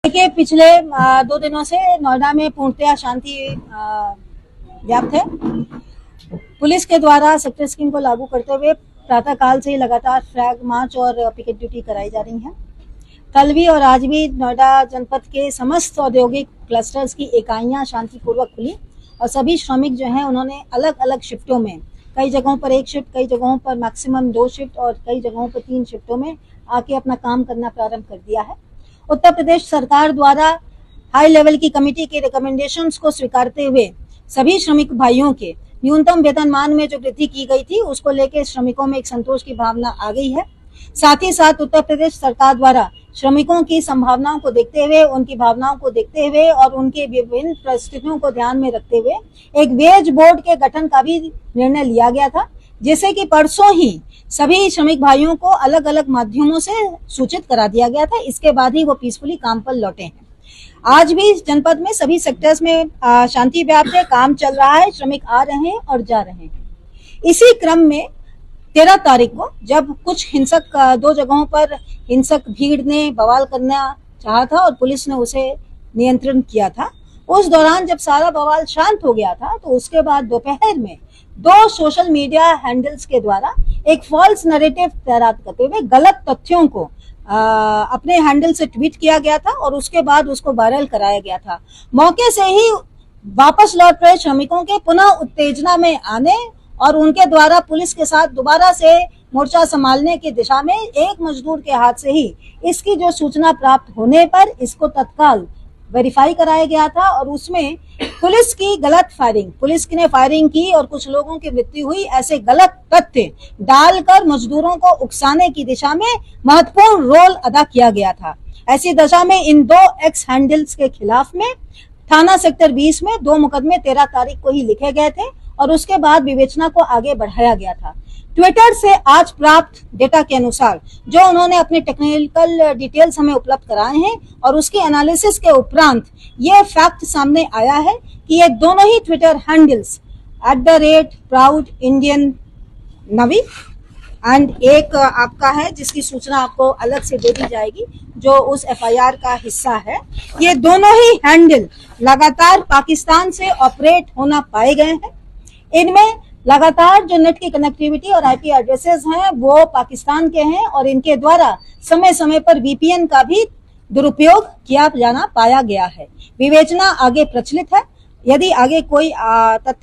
देखिए, पिछले 2 दिनों से नोएडा में पूर्णतया शांति व्याप्त है। पुलिस के द्वारा सेक्टर स्कीम को लागू करते हुए प्रातःकाल से ही लगातार फ्लैग मार्च और पिकेट ड्यूटी कराई जा रही है। कल भी और आज भी नोएडा जनपद के समस्त औद्योगिक क्लस्टर्स की इकाइयां शांतिपूर्वक खुली और सभी श्रमिक जो हैं उन्होंने अलग अलग शिफ्टों में, कई जगहों पर 1 शिफ्ट, कई जगहों पर मैक्सिमम 2 शिफ्ट और कई जगहों पर 3 शिफ्टों में आके अपना काम करना प्रारंभ कर दिया है। उत्तर प्रदेश सरकार द्वारा हाई लेवल की कमेटी के रिकमेंडेशंस को स्वीकारते हुए सभी श्रमिक भाइयों के न्यूनतम वेतनमान में जो वृद्धि की गई थी उसको लेकर श्रमिकों में एक संतोष की भावना आ गई है। साथ ही साथ उत्तर प्रदेश सरकार द्वारा श्रमिकों की संभावनाओं को देखते हुए, उनकी भावनाओं को देखते हुए और उनके विभिन्न परिस्थितियों को ध्यान में रखते हुए एक वेज बोर्ड के गठन का भी निर्णय लिया गया था, जिसे कि परसों ही सभी श्रमिक भाइयों को अलग अलग माध्यमों से सूचित करा दिया गया था। इसके बाद ही वो पीसफुली काम पर लौटे हैं। आज भी जनपद में सभी सेक्टर्स में शांति व्याप्त है, काम चल रहा है, श्रमिक आ रहे हैं और जा रहे हैं। इसी क्रम में 13 तारीख को जब कुछ हिंसक 2 जगहों पर हिंसक भीड़ ने बवाल करना चाहा था और पुलिस ने उसे नियंत्रण किया था, उस दौरान जब सारा बवाल शांत हो गया था तो उसके बाद दोपहर में 2 सोशल मीडिया हैंडल्स के द्वारा एक फॉल्स नैरेटिव तैयार करते हुए गलत तथ्यों को अपने हैंडल से ट्वीट किया गया था और उसके बाद उसको वायरल कराया गया था। मौके से ही वापस लौट रहे श्रमिकों के पुनः उत्तेजना में आने और उनके द्वारा पुलिस के साथ दोबारा से मोर्चा संभालने की दिशा में एक मजदूर के हाथ से ही इसकी जो सूचना प्राप्त होने पर इसको तत्काल वेरीफाई कराया गया था और उसमें पुलिस की गलत फायरिंग, पुलिस ने फायरिंग की और कुछ लोगों की मृत्यु हुई, ऐसे गलत तथ्य डालकर मजदूरों को उकसाने की दिशा में महत्वपूर्ण रोल अदा किया गया था। ऐसी दशा में इन 2 एक्स हैंडल्स के खिलाफ में थाना सेक्टर 20 में 2 मुकदमे 13 तारीख को ही लिखे गए थे और उसके बाद विवेचना को आगे बढ़ाया गया था। ट्विटर से आज प्राप्त डेटा के अनुसार जो उन्होंने अपने टेक्निकल डिटेल्स हमें उपलब्ध कराए हैं और उसके एनालिसिस के उपरांत ये फैक्ट सामने आया है कि ये दोनों ही ट्विटर हैंडल्स @ProudIndianNavi एंड एक आपका है जिसकी सूचना आपको अलग से दे दी जाएगी जो उस FIR का हिस्सा है। ये दोनों ही हैंडल लगातार पाकिस्तान से ऑपरेट होना पाए गए हैं। इनमें लगातार जो नेट की कनेक्टिविटी और IP एड्रेसेस हैं वो पाकिस्तान के हैं और इनके द्वारा समय समय पर VPN का भी दुरुपयोग किया जाना पाया गया है। विवेचना आगे प्रचलित है। यदि आगे कोई तथ्य